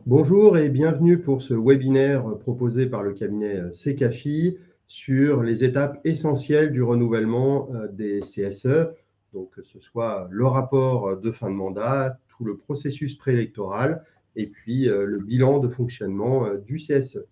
Bonjour et bienvenue pour ce webinaire proposé par le cabinet Secafi sur les étapes essentielles du renouvellement des CSE, donc que ce soit le rapport de fin de mandat, tout le processus préélectoral et puis le bilan de fonctionnement du CSE.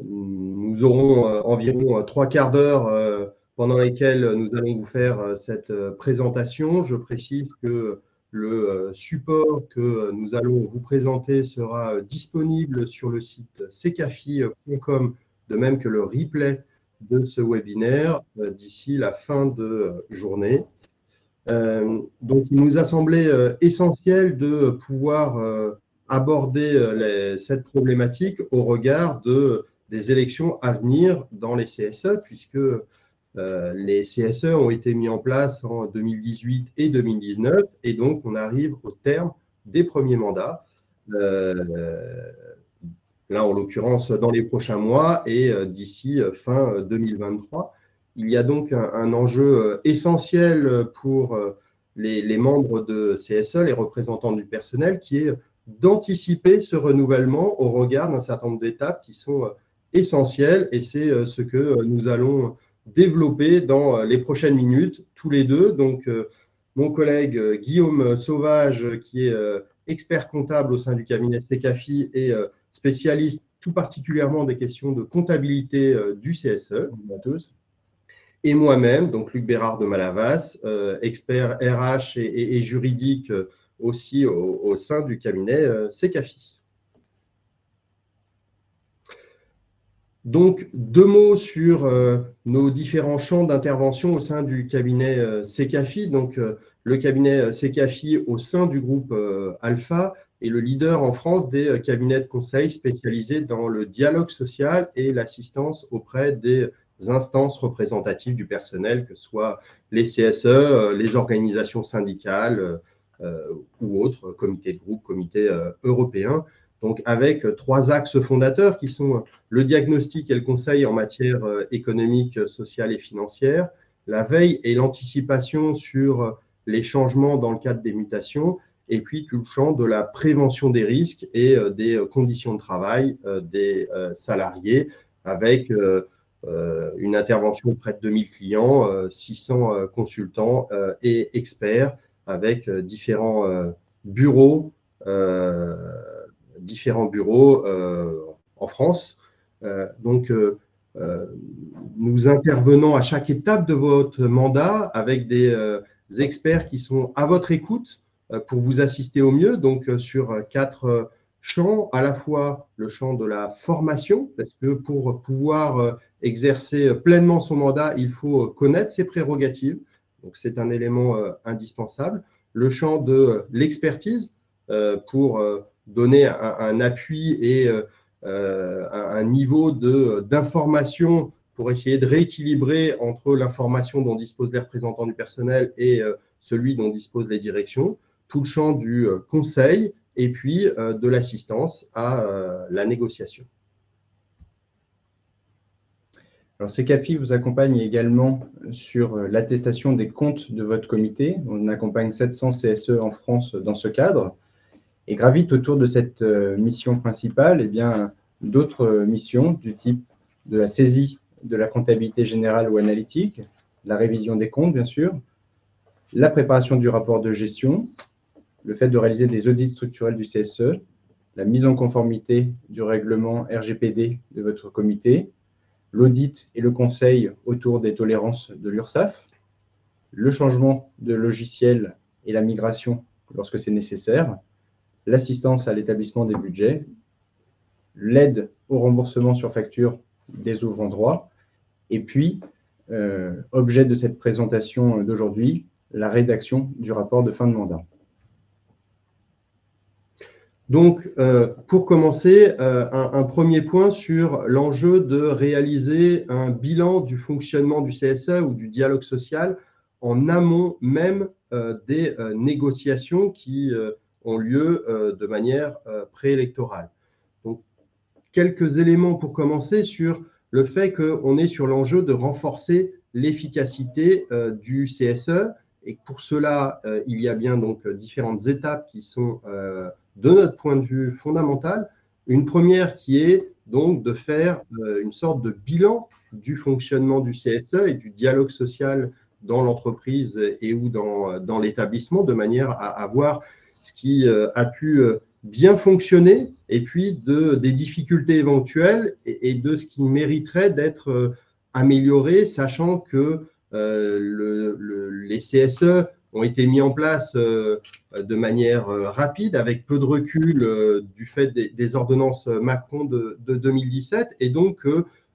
Nous aurons environ 3/4 d'heure pendant lesquelles nous allons vous faire cette présentation. Je précise que le support que nous allons vous présenter sera disponible sur le site secafi.com, de même que le replay de ce webinaire d'ici la fin de journée. Donc, il nous a semblé essentiel de pouvoir aborder cette problématique au regard des élections à venir dans les CSE, puisque les CSE ont été mis en place en 2018 et 2019, et donc on arrive au terme des premiers mandats, là en l'occurrence dans les prochains mois et d'ici fin 2023. Il y a donc un enjeu essentiel pour les membres de CSE, les représentants du personnel, qui est d'anticiper ce renouvellement au regard d'un certain nombre d'étapes qui sont essentielles, et c'est ce que nous allons développer dans les prochaines minutes, tous les deux. Donc, mon collègue Guillaume Sauvage, qui est expert comptable au sein du cabinet Secafi et spécialiste tout particulièrement des questions de comptabilité du CSE, bonjour à tous. Et moi-même, donc Luc Bérard de Malavas, expert RH et juridique aussi au sein du cabinet Secafi. Donc, deux mots sur nos différents champs d'intervention au sein du cabinet Secafi. Donc, le cabinet Secafi au sein du groupe Alpha est le leader en France des cabinets de conseil spécialisés dans le dialogue social et l'assistance auprès des instances représentatives du personnel, que ce soit les CSE, les organisations syndicales ou autres, comités de groupe, comités européens. Donc, avec trois axes fondateurs qui sont le diagnostic et le conseil en matière économique, sociale et financière, la veille et l'anticipation sur les changements dans le cadre des mutations, et puis tout le champ de la prévention des risques et des conditions de travail des salariés, avec une intervention auprès de 2000 clients, 600 consultants et experts, avec différents bureaux en France. Donc, nous intervenons à chaque étape de votre mandat avec des experts qui sont à votre écoute pour vous assister au mieux, donc sur quatre champs, à la fois le champ de la formation, parce que pour pouvoir exercer pleinement son mandat, il faut connaître ses prérogatives, donc c'est un élément indispensable. Le champ de l'expertise pour donner un appui et un niveau d'information pour essayer de rééquilibrer entre l'information dont disposent les représentants du personnel et celui dont disposent les directions, tout le champ du conseil et puis de l'assistance à la négociation. Alors, Secafi vous accompagne également sur l'attestation des comptes de votre comité. On accompagne 700 CSE en France dans ce cadre. Et gravite autour de cette mission principale, d'autres missions du type de la saisie de la comptabilité générale ou analytique, la révision des comptes, bien sûr, la préparation du rapport de gestion, le fait de réaliser des audits structurels du CSE, la mise en conformité du règlement RGPD de votre comité, l'audit et le conseil autour des tolérances de l'URSSAF, le changement de logiciel et la migration lorsque c'est nécessaire, l'assistance à l'établissement des budgets, l'aide au remboursement sur facture des ouvrants droit, et puis, objet de cette présentation d'aujourd'hui, la rédaction du rapport de fin de mandat. Donc, pour commencer, un premier point sur l'enjeu de réaliser un bilan du fonctionnement du CSE ou du dialogue social en amont même des négociations qui ont lieu de manière préélectorale. Donc, quelques éléments pour commencer sur le fait qu'on est sur l'enjeu de renforcer l'efficacité du CSE Et pour cela, il y a bien donc différentes étapes qui sont, de notre point de vue, fondamentales. Une première qui est donc de faire une sorte de bilan du fonctionnement du CSE et du dialogue social dans l'entreprise et ou dans l'établissement, de manière à voir ce qui a pu bien fonctionner et puis des difficultés éventuelles et de ce qui mériterait d'être amélioré, sachant que les CSE ont été mis en place de manière rapide, avec peu de recul du fait des ordonnances Macron de 2017. Et donc,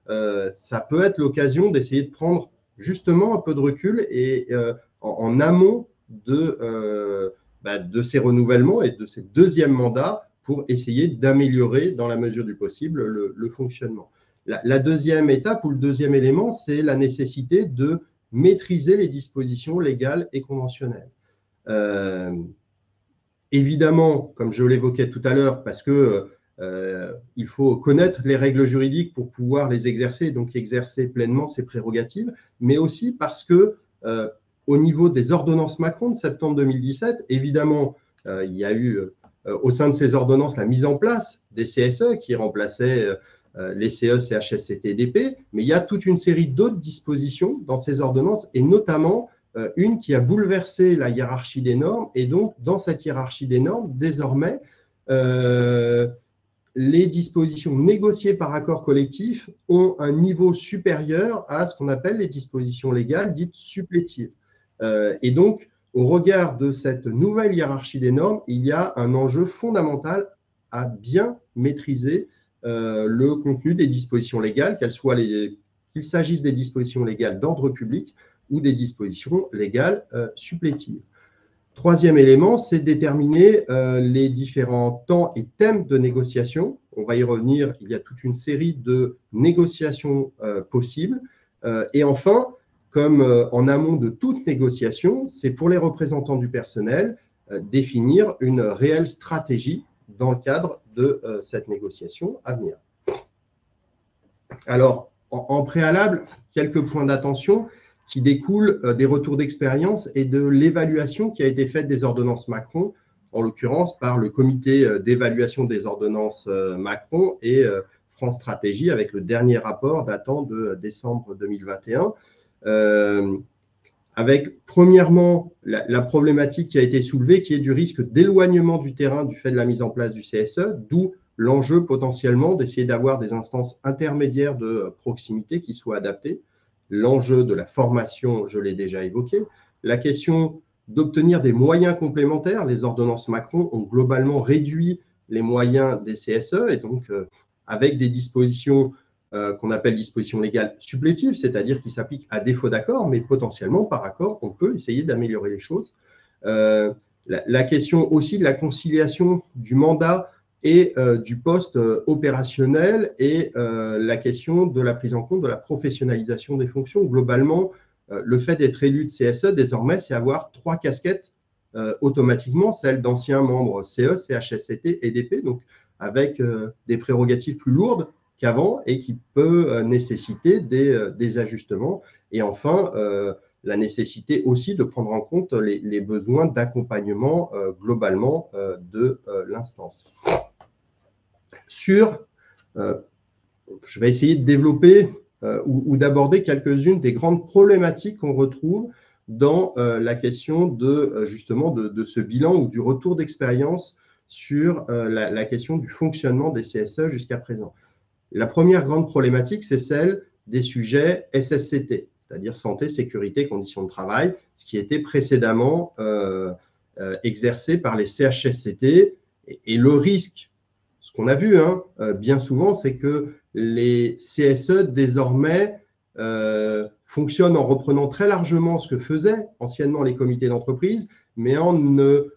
ça peut être l'occasion d'essayer de prendre justement un peu de recul et en amont de ces renouvellements et de ces deuxièmes mandats pour essayer d'améliorer, dans la mesure du possible, le fonctionnement. La deuxième étape ou le deuxième élément, c'est la nécessité de maîtriser les dispositions légales et conventionnelles. Évidemment, comme je l'évoquais tout à l'heure, parce que il faut connaître les règles juridiques pour pouvoir les exercer, donc exercer pleinement ses prérogatives, mais aussi parce que au niveau des ordonnances Macron de septembre 2017, évidemment, il y a eu au sein de ces ordonnances la mise en place des CSE qui remplaçaient les CE, CHSCT, EDP, mais il y a toute une série d'autres dispositions dans ces ordonnances, et notamment une qui a bouleversé la hiérarchie des normes. Et donc, dans cette hiérarchie des normes, désormais, les dispositions négociées par accord collectif ont un niveau supérieur à ce qu'on appelle les dispositions légales dites supplétives. Et donc, au regard de cette nouvelle hiérarchie des normes, il y a un enjeu fondamental à bien maîtriser le contenu des dispositions légales, qu'il s'agisse des dispositions légales d'ordre public ou des dispositions légales supplétives. Troisième élément, c'est déterminer les différents temps et thèmes de négociation. On va y revenir, il y a toute une série de négociations possibles. Et enfin, comme en amont de toute négociation, c'est pour les représentants du personnel définir une réelle stratégie dans le cadre de cette négociation à venir. Alors, en préalable, quelques points d'attention qui découlent des retours d'expérience et de l'évaluation qui a été faite des ordonnances Macron, en l'occurrence par le comité d'évaluation des ordonnances Macron et France Stratégie, avec le dernier rapport datant de décembre 2021. Avec, premièrement, la problématique qui a été soulevée, qui est du risque d'éloignement du terrain du fait de la mise en place du CSE, d'où l'enjeu potentiellement d'essayer d'avoir des instances intermédiaires de proximité qui soient adaptées. L'enjeu de la formation, je l'ai déjà évoqué. La question d'obtenir des moyens complémentaires. Les ordonnances Macron ont globalement réduit les moyens des CSE, et donc avec des dispositions qu'on appelle dispositions légales supplétives, c'est-à-dire qui s'appliquent à défaut d'accord, mais potentiellement par accord, on peut essayer d'améliorer les choses. La question aussi de la conciliation du mandat et du poste opérationnel, et la question de la prise en compte de la professionnalisation des fonctions. Globalement, le fait d'être élu de CSE, désormais, c'est avoir 3 casquettes automatiquement, celle d'anciens membres CE, CHSCT, EDP, donc avec des prérogatives plus lourdes qu'avant et qui peut nécessiter des ajustements. Et enfin, la nécessité aussi de prendre en compte les besoins d'accompagnement globalement de l'instance. Je vais essayer de développer ou d'aborder quelques-unes des grandes problématiques qu'on retrouve dans la question justement de ce bilan ou du retour d'expérience sur la question du fonctionnement des CSE jusqu'à présent. La première grande problématique, c'est celle des sujets SSCT, c'est-à-dire santé, sécurité, conditions de travail, ce qui était précédemment exercé par les CHSCT. Et le risque, ce qu'on a vu bien souvent, c'est que les CSE, désormais, fonctionnent en reprenant très largement ce que faisaient anciennement les comités d'entreprise, mais en ne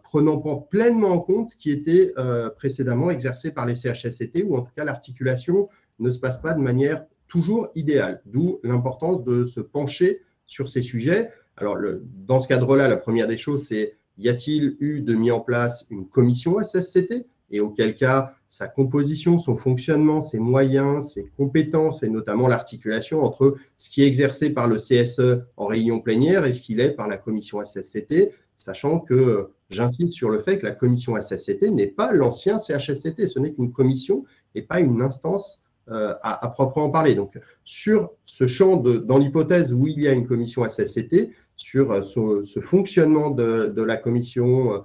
prenant pas pleinement en compte ce qui était précédemment exercé par les CHSCT, ou en tout cas l'articulation ne se passe pas de manière toujours idéale, d'où l'importance de se pencher sur ces sujets. Alors, dans ce cadre-là, la première des choses, c'est: y a-t-il eu de mis en place une commission SSCT et auquel cas sa composition, son fonctionnement, ses moyens, ses compétences et notamment l'articulation entre ce qui est exercé par le CSE en réunion plénière et ce qu'il est par la commission SSCT, sachant que j'insiste sur le fait que la commission SSCT n'est pas l'ancien CHSCT, ce n'est qu'une commission et pas une instance à proprement parler. Donc, sur ce champ, dans l'hypothèse où il y a une commission SSCT, sur ce fonctionnement de la commission,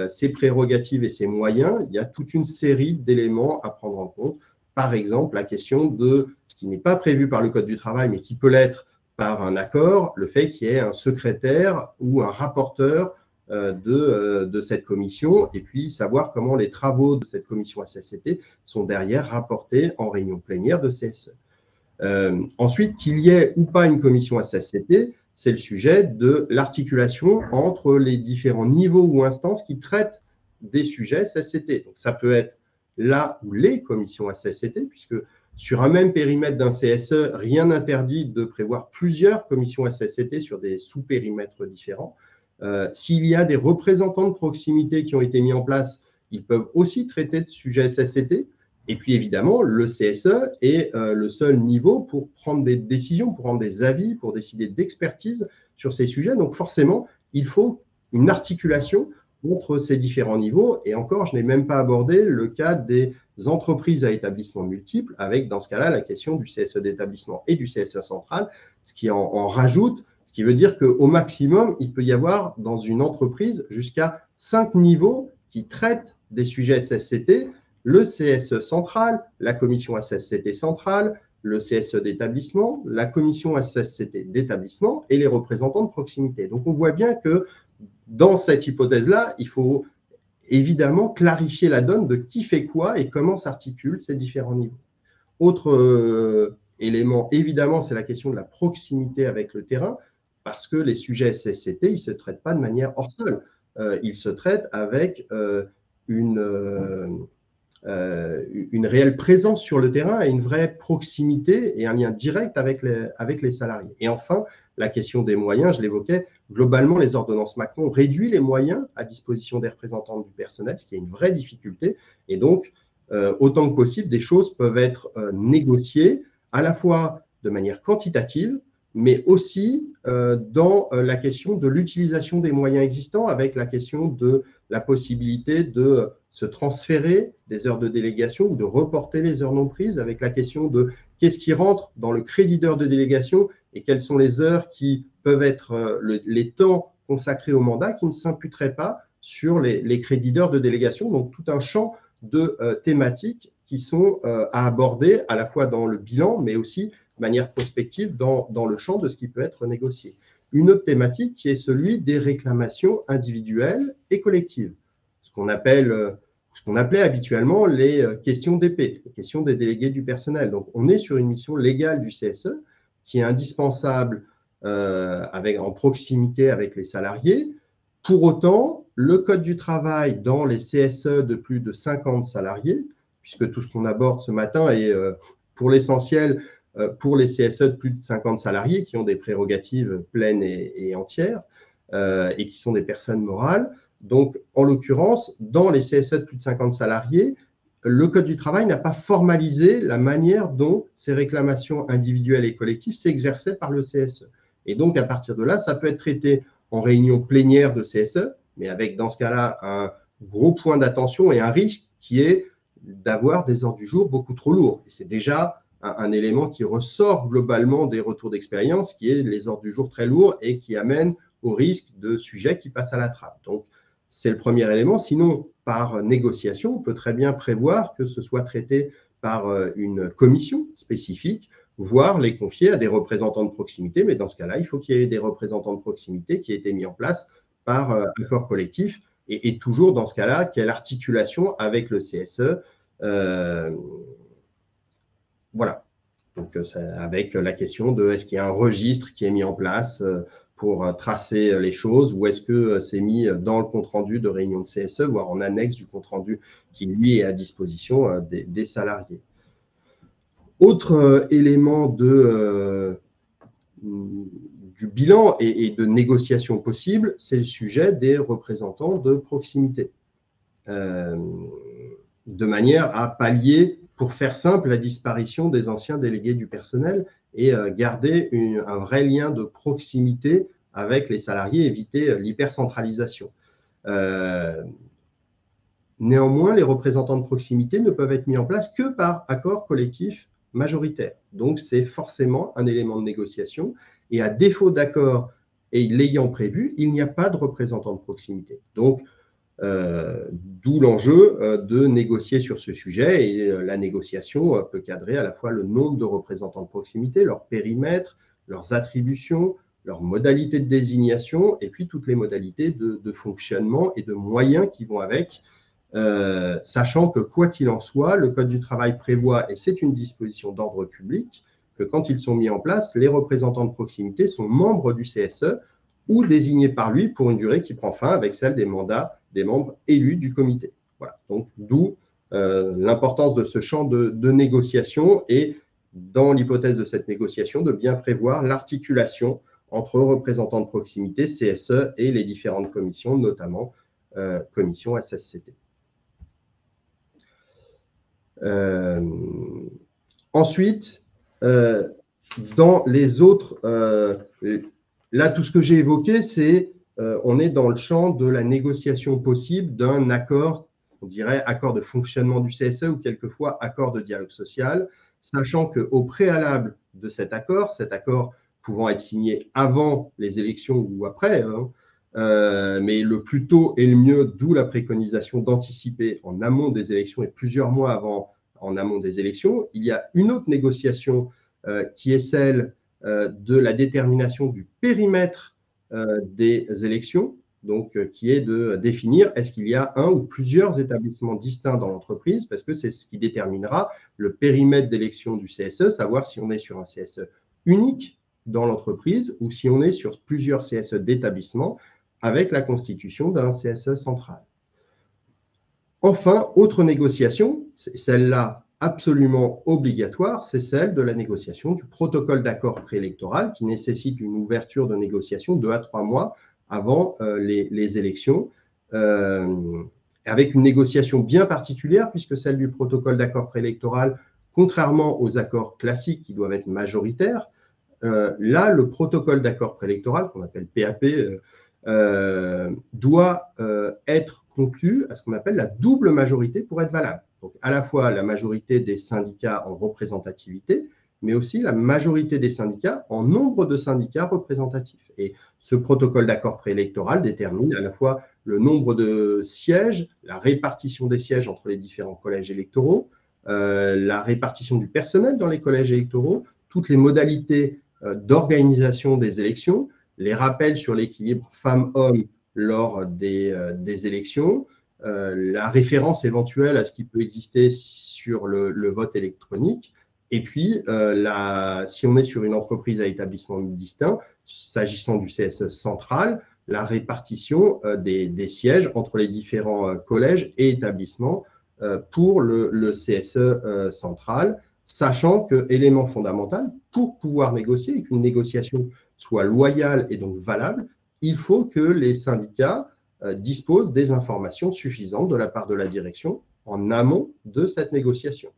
ses prérogatives et ses moyens, il y a toute une série d'éléments à prendre en compte. Par exemple, la question de ce qui n'est pas prévu par le Code du travail, mais qui peut l'être par un accord, le fait qu'il y ait un secrétaire ou un rapporteur de cette commission, et puis savoir comment les travaux de cette commission SSCT sont derrière rapportés en réunion plénière de CSE. Ensuite, qu'il y ait ou pas une commission SSCT, c'est le sujet de l'articulation entre les différents niveaux ou instances qui traitent des sujets SSCT. Donc, ça peut être là ou les commissions SSCT, puisque sur un même périmètre d'un CSE, rien n'interdit de prévoir plusieurs commissions SSCT sur des sous-périmètres différents. S'il y a des représentants de proximité qui ont été mis en place, ils peuvent aussi traiter de sujets SSCT. Et puis évidemment, le CSE est le seul niveau pour prendre des décisions, pour rendre des avis, pour décider d'expertise sur ces sujets. Donc forcément, il faut une articulation entre ces différents niveaux. Et encore, je n'ai même pas abordé le cas des entreprises à établissements multiples, avec dans ce cas-là la question du CSE d'établissement et du CSE central, ce qui en rajoute, ce qui veut dire qu'au maximum, il peut y avoir dans une entreprise jusqu'à 5 niveaux qui traitent des sujets SSCT, le CSE central, la commission SSCT centrale, le CSE d'établissement, la commission SSCT d'établissement et les représentants de proximité. Donc, on voit bien que dans cette hypothèse-là, il faut évidemment clarifier la donne de qui fait quoi et comment s'articulent ces différents niveaux. Autre élément, évidemment, c'est la question de la proximité avec le terrain, parce que les sujets SSCT, ils ne se traitent pas de manière hors sol. Ils se traitent avec une réelle présence sur le terrain et une vraie proximité et un lien direct avec les salariés. Et enfin, la question des moyens, je l'évoquais, globalement, les ordonnances Macron réduisent les moyens à disposition des représentants du personnel, ce qui est une vraie difficulté. Et donc, autant que possible, des choses peuvent être négociées à la fois de manière quantitative, mais aussi dans la question de l'utilisation des moyens existants, avec la question de la possibilité de se transférer des heures de délégation ou de reporter les heures non prises, avec la question de qu'est-ce qui rentre dans le crédit d'heures de délégation et quelles sont les heures qui peuvent être les temps consacrés au mandat qui ne s'imputeraient pas sur les crédits d'heures de délégation. Donc, tout un champ de thématiques qui sont à aborder à la fois dans le bilan, mais aussi de manière prospective dans le champ de ce qui peut être négocié. Une autre thématique qui est celui des réclamations individuelles et collectives, ce qu'on appelait habituellement les questions d'épée, les questions des délégués du personnel. Donc, on est sur une mission légale du CSE qui est indispensable en proximité avec les salariés. Pour autant, le Code du travail dans les CSE de plus de 50 salariés, puisque tout ce qu'on aborde ce matin est pour l'essentiel pour les CSE de plus de 50 salariés qui ont des prérogatives pleines et entières et qui sont des personnes morales. Donc, en l'occurrence, dans les CSE de plus de 50 salariés, le Code du travail n'a pas formalisé la manière dont ces réclamations individuelles et collectives s'exerçaient par le CSE. Et donc, à partir de là, ça peut être traité en réunion plénière de CSE, mais avec, dans ce cas-là, un gros point d'attention et un risque qui est d'avoir des ordres du jour beaucoup trop lourds. Et c'est déjà un élément qui ressort globalement des retours d'expérience, qui est les ordres du jour très lourds et qui amène au risque de sujets qui passent à la trappe. Donc, c'est le premier élément. Sinon, par négociation, on peut très bien prévoir que ce soit traité par une commission spécifique, voire les confier à des représentants de proximité. Mais dans ce cas-là, il faut qu'il y ait des représentants de proximité qui aient été mis en place par accord collectif. Et toujours dans ce cas-là, quelle articulation avec le CSE voilà. Donc, avec la question de est-ce qu'il y a un registre qui est mis en place pour tracer les choses ou est-ce que c'est mis dans le compte-rendu de réunion de CSE, voire en annexe du compte-rendu qui, lui, est à disposition des salariés. Autre élément du bilan et de négociation possible, c'est le sujet des représentants de proximité. de manière à pallier, pour faire simple, la disparition des anciens délégués du personnel et garder un vrai lien de proximité avec les salariés, éviter l'hypercentralisation. Néanmoins, les représentants de proximité ne peuvent être mis en place que par accord collectif majoritaire. Donc, c'est forcément un élément de négociation. Et à défaut d'accord et l'ayant prévu, il n'y a pas de représentant de proximité. Donc, d'où l'enjeu de négocier sur ce sujet. Et la négociation peut cadrer à la fois le nombre de représentants de proximité, leur périmètre, leurs attributions, leurs modalités de désignation, et puis toutes les modalités de fonctionnement et de moyens qui vont avec. Sachant que, quoi qu'il en soit, le Code du travail prévoit, et c'est une disposition d'ordre public, que quand ils sont mis en place, les représentants de proximité sont membres du CSE ou désignés par lui pour une durée qui prend fin avec celle des mandats des membres élus du comité. Voilà. Donc, d'où l'importance de ce champ de négociation et, dans l'hypothèse de cette négociation, de bien prévoir l'articulation entre représentants de proximité, CSE et les différentes commissions, notamment commission SSCT. Ensuite, dans les autres, là, tout ce que j'ai évoqué, c'est on est dans le champ de la négociation possible d'un accord, on dirait accord de fonctionnement du CSE ou quelquefois accord de dialogue social, sachant qu'au préalable de cet accord pouvant être signé avant les élections ou après, mais le plus tôt est le mieux, d'où la préconisation d'anticiper en amont des élections et plusieurs mois avant, en amont des élections. Il y a une autre négociation qui est celle de la détermination du périmètre des élections, donc qui est de définir est-ce qu'il y a un ou plusieurs établissements distincts dans l'entreprise, parce que c'est ce qui déterminera le périmètre d'élection du CSE, savoir si on est sur un CSE unique dans l'entreprise ou si on est sur plusieurs CSE d'établissements, avec la constitution d'un CSE central. Enfin, autre négociation, celle-là absolument obligatoire, c'est celle de la négociation du protocole d'accord préélectoral qui nécessite une ouverture de négociation 2 à 3 mois avant les élections, avec une négociation bien particulière puisque celle du protocole d'accord préélectoral, contrairement aux accords classiques qui doivent être majoritaires, là, le protocole d'accord préélectoral, qu'on appelle PAP, doit être conclu à ce qu'on appelle la double majorité pour être valable. Donc, à la fois la majorité des syndicats en représentativité, mais aussi la majorité des syndicats en nombre de syndicats représentatifs. Et ce protocole d'accord préélectoral détermine à la fois le nombre de sièges, la répartition des sièges entre les différents collèges électoraux, la répartition du personnel dans les collèges électoraux, toutes les modalités d'organisation des élections, les rappels sur l'équilibre femmes-hommes lors des élections, la référence éventuelle à ce qui peut exister sur le vote électronique, et puis si on est sur une entreprise à établissement distinct, s'agissant du CSE central, la répartition des sièges entre les différents collèges et établissements pour le CSE central, sachant que, élément fondamental, pour pouvoir négocier et qu'une négociation soit loyale et donc valable, il faut que les syndicats disposent des informations suffisantes de la part de la direction en amont de cette négociation.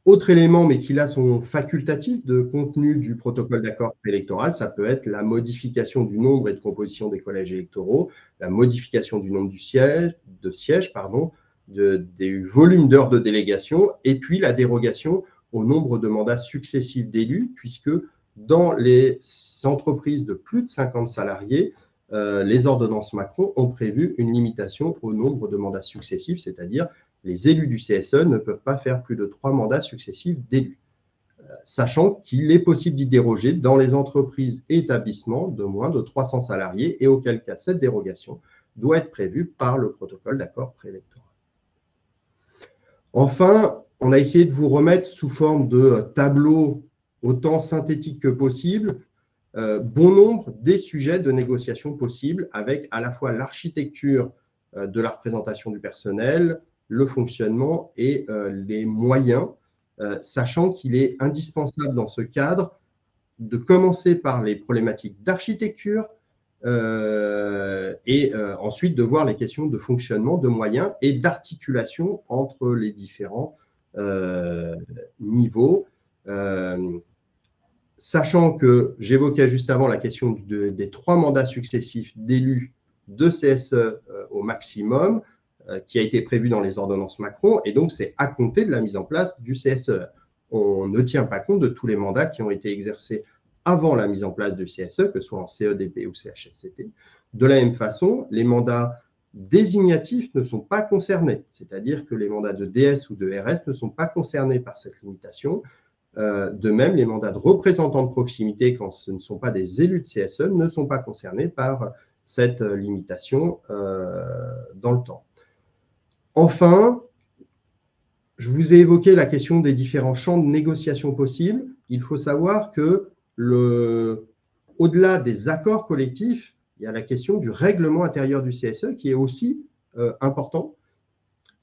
Autre élément, mais qui là sont facultatifs de contenu du protocole d'accord électoral, ça peut être la modification du nombre et de composition des collèges électoraux, la modification du nombre de sièges, des volumes d'heures de délégation, et puis la dérogation au nombre de mandats successifs d'élus, puisque dans les entreprises de plus de 50 salariés, les ordonnances Macron ont prévu une limitation au nombre de mandats successifs, c'est-à-dire les élus du CSE ne peuvent pas faire plus de 3 mandats successifs d'élus, sachant qu'il est possible d'y déroger dans les entreprises et établissements de moins de 300 salariés, et auquel cas cette dérogation doit être prévue par le protocole d'accord préélectoral. Enfin, on a essayé de vous remettre sous forme de tableau autant synthétique que possible bon nombre des sujets de négociation possibles, avec à la fois l'architecture de la représentation du personnel, le fonctionnement et les moyens, sachant qu'il est indispensable dans ce cadre de commencer par les problématiques d'architecture, ensuite de voir les questions de fonctionnement, de moyens et d'articulation entre les différents niveaux. Sachant que j'évoquais juste avant la question des 3 mandats successifs d'élus de CSE au maximum, qui a été prévu dans les ordonnances Macron, et donc c'est à compter de la mise en place du CSE. On ne tient pas compte de tous les mandats qui ont été exercés avant la mise en place du CSE, que ce soit en CEDP ou CHSCT. De la même façon, les mandats désignatifs ne sont pas concernés, c'est-à-dire que les mandats de DS ou de RS ne sont pas concernés par cette limitation. De même, les mandats de représentants de proximité, quand ce ne sont pas des élus de CSE, ne sont pas concernés par cette limitation dans le temps. Enfin, je vous ai évoqué la question des différents champs de négociation possibles. Il faut savoir que au-delà des accords collectifs, il y a la question du règlement intérieur du CSE qui est aussi important,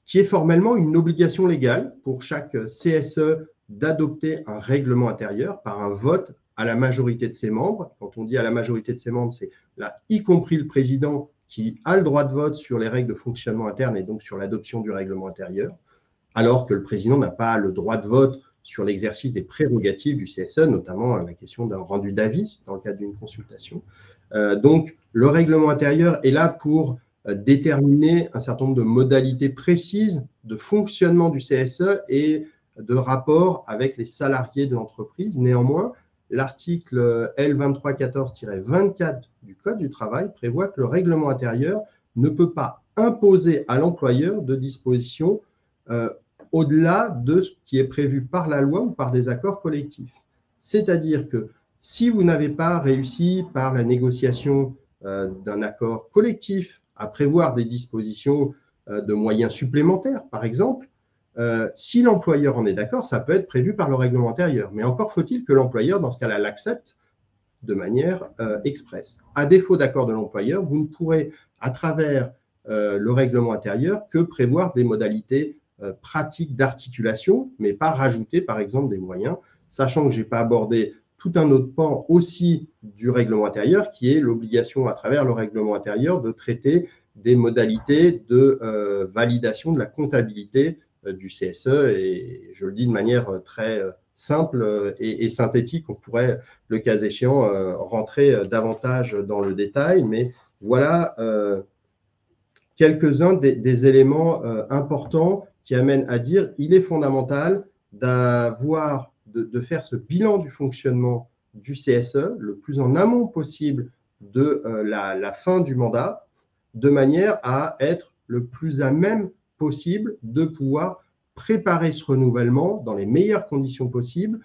qui est formellement une obligation légale pour chaque CSE d'adopter un règlement intérieur par un vote à la majorité de ses membres. Quand on dit à la majorité de ses membres, c'est là, y compris le président qui a le droit de vote sur les règles de fonctionnement interne et donc sur l'adoption du règlement intérieur, alors que le président n'a pas le droit de vote sur l'exercice des prérogatives du CSE, notamment la question d'un rendu d'avis dans le cadre d'une consultation. Donc, le règlement intérieur est là pour déterminer un certain nombre de modalités précises de fonctionnement du CSE et de rapport avec les salariés de l'entreprise. Néanmoins, l'article L2314-24 du Code du travail prévoit que le règlement intérieur ne peut pas imposer à l'employeur de dispositions au-delà de ce qui est prévu par la loi ou par des accords collectifs. C'est-à-dire que si vous n'avez pas réussi par la négociation d'un accord collectif à prévoir des dispositions de moyens supplémentaires, par exemple, si l'employeur en est d'accord, ça peut être prévu par le règlement intérieur. Mais encore faut-il que l'employeur, dans ce cas-là, l'accepte de manière expresse. À défaut d'accord de l'employeur, vous ne pourrez, à travers le règlement intérieur, que prévoir des modalités pratiques d'articulation, mais pas rajouter, par exemple, des moyens, sachant que je n'ai pas abordé tout un autre pan aussi du règlement intérieur, qui est l'obligation, à travers le règlement intérieur, de traiter des modalités de validation de la comptabilité du CSE. Et je le dis de manière très simple et synthétique. On pourrait, le cas échéant, rentrer davantage dans le détail. Mais voilà quelques-uns des éléments importants qui amènent à dire qu'il est fondamental de faire ce bilan du fonctionnement du CSE le plus en amont possible de la fin du mandat, de manière à être le plus à même possible de pouvoir préparer ce renouvellement dans les meilleures conditions possibles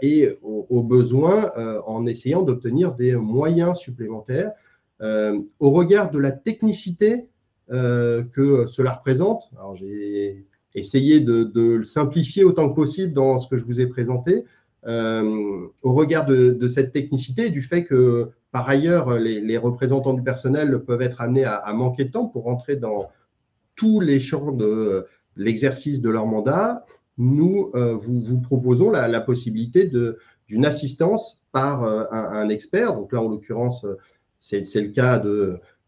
et au besoin en essayant d'obtenir des moyens supplémentaires au regard de la technicité que cela représente. Alors, j'ai essayé de le simplifier autant que possible dans ce que je vous ai présenté, au regard de cette technicité et du fait que, par ailleurs, les représentants du personnel peuvent être amenés à manquer de temps pour rentrer dans tous les champs de l'exercice de leur mandat. Nous vous proposons la possibilité d'une assistance par un expert. Donc là, en l'occurrence, c'est le cas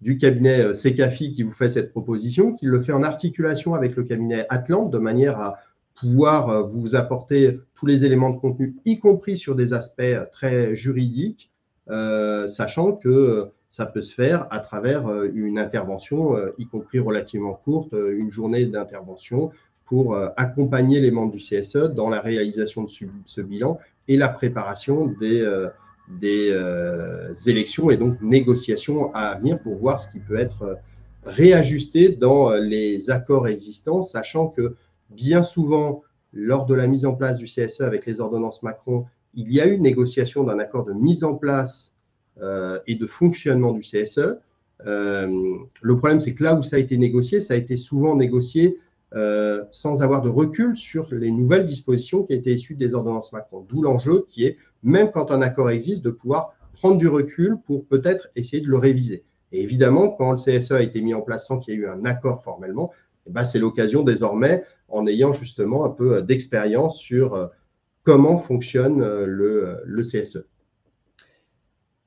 du cabinet Secafi qui vous fait cette proposition, qui le fait en articulation avec le cabinet Atlante, de manière à pouvoir vous apporter tous les éléments de contenu, y compris sur des aspects très juridiques, sachant que ça peut se faire à travers une intervention, y compris relativement courte, une journée d'intervention pour accompagner les membres du CSE dans la réalisation de ce bilan et la préparation des élections et donc négociations à venir pour voir ce qui peut être réajusté dans les accords existants, sachant que bien souvent, lors de la mise en place du CSE avec les ordonnances Macron, il y a eu négociation d'un accord de mise en place et de fonctionnement du CSE. Le problème, c'est que là où ça a été négocié, ça a été souvent négocié sans avoir de recul sur les nouvelles dispositions qui étaient issues des ordonnances Macron. D'où l'enjeu qui est, même quand un accord existe, de pouvoir prendre du recul pour peut-être essayer de le réviser. Et évidemment, quand le CSE a été mis en place sans qu'il y ait eu un accord formellement, eh ben, c'est l'occasion désormais, en ayant justement un peu d'expérience sur comment fonctionne le CSE.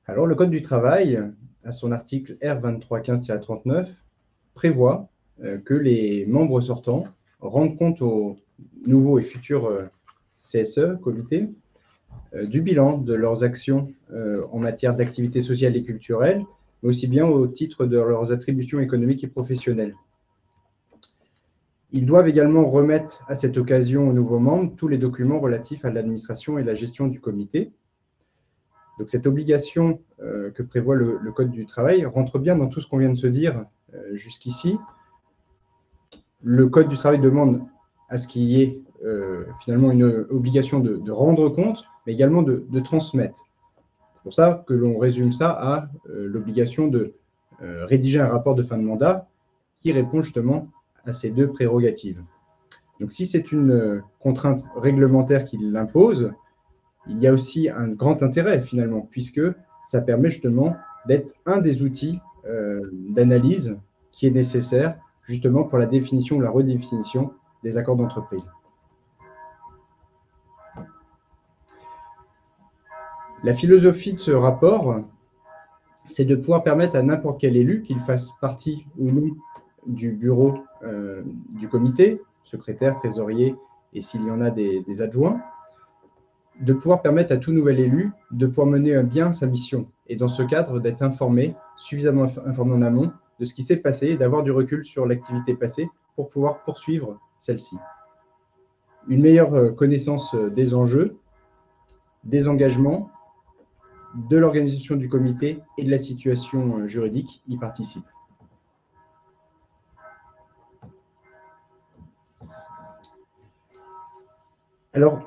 Alors, le Code du travail à son article R2315-39, prévoit que les membres sortants rendent compte aux nouveaux et futurs CSE, comités, du bilan de leurs actions en matière d'activités sociales et culturelles, mais aussi bien au titre de leurs attributions économiques et professionnelles. Ils doivent également remettre à cette occasion aux nouveaux membres tous les documents relatifs à l'administration et la gestion du comité. Donc cette obligation que prévoit le Code du travail rentre bien dans tout ce qu'on vient de se dire jusqu'ici. Le Code du travail demande à ce qu'il y ait finalement une obligation de rendre compte, mais également de transmettre. C'est pour ça que l'on résume ça à l'obligation de rédiger un rapport de fin de mandat qui répond justement à ces deux prérogatives. Donc si c'est une contrainte réglementaire qui l'impose, il y a aussi un grand intérêt finalement, puisque ça permet justement d'être un des outils d'analyse qui est nécessaire justement pour la définition ou la redéfinition des accords d'entreprise. La philosophie de ce rapport, c'est de pouvoir permettre à n'importe quel élu, qu'il fasse partie ou non du bureau du comité, secrétaire, trésorier, et s'il y en a des adjoints, de pouvoir permettre à tout nouvel élu de pouvoir mener bien sa mission. Et dans ce cadre, d'être informé, suffisamment informé en amont de ce qui s'est passé et d'avoir du recul sur l'activité passée pour pouvoir poursuivre celle-ci. Une meilleure connaissance des enjeux, des engagements, de l'organisation du comité et de la situation juridique y participe. Alors,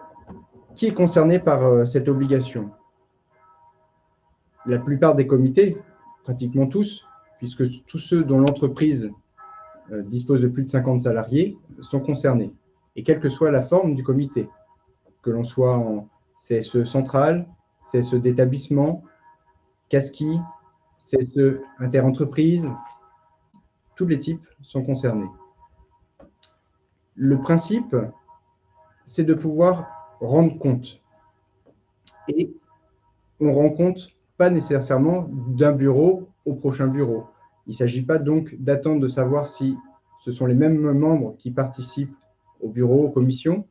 qui est concerné par cette obligation? La plupart des comités, pratiquement tous, puisque tous ceux dont l'entreprise dispose de plus de 50 salariés sont concernés, et quelle que soit la forme du comité, que l'on soit en CSE central, CSE d'établissement, CASCI, CSE interentreprise, tous les types sont concernés. Le principe, c'est de pouvoir rendre compte. Et on ne rend compte pas nécessairement d'un bureau au prochain bureau. Il ne s'agit pas donc d'attendre de savoir si ce sont les mêmes membres qui participent au bureau, aux commissions,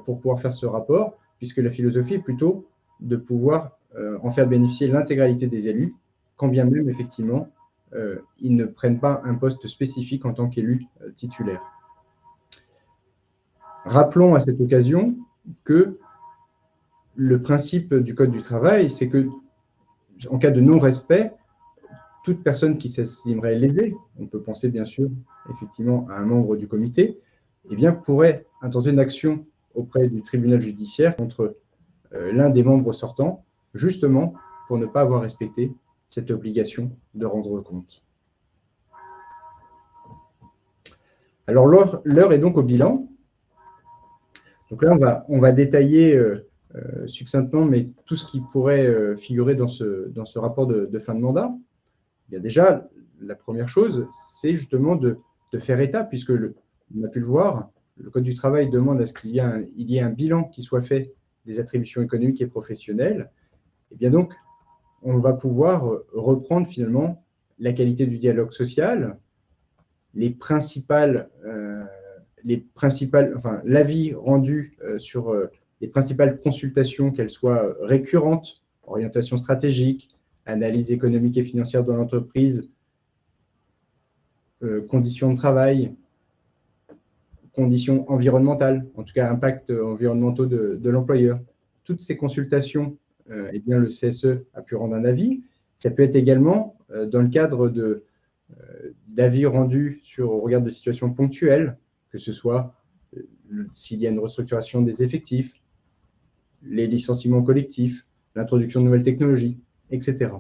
pour pouvoir faire ce rapport, puisque la philosophie est plutôt de pouvoir en faire bénéficier l'intégralité des élus, quand bien même, effectivement, ils ne prennent pas un poste spécifique en tant qu'élu titulaire. Rappelons à cette occasion que le principe du Code du travail, c'est que, en cas de non-respect, toute personne qui s'estimerait lésée, on peut penser bien sûr effectivement à un membre du comité, eh bien, pourrait intenter une action auprès du tribunal judiciaire contre l'un des membres sortants, justement pour ne pas avoir respecté cette obligation de rendre compte. Alors, l'heure est donc au bilan. Donc là, on va détailler succinctement, mais tout ce qui pourrait figurer dans ce rapport de fin de mandat. Il y a déjà, la première chose, c'est justement de faire état, puisque on a pu le voir, le Code du travail demande à ce qu'il y ait un bilan qui soit fait des attributions économiques et professionnelles. Et bien donc, on va pouvoir reprendre finalement la qualité du dialogue social, l'avis rendu sur les principales consultations, qu'elles soient récurrentes, orientation stratégique, analyse économique et financière de l'entreprise, conditions de travail, conditions environnementales, en tout cas impacts environnementaux de l'employeur. Toutes ces consultations, eh bien, le CSE a pu rendre un avis. Ça peut être également dans le cadre d'avis rendus au regard de situations ponctuelles, que ce soit s'il y a une restructuration des effectifs, les licenciements collectifs, l'introduction de nouvelles technologies, etc.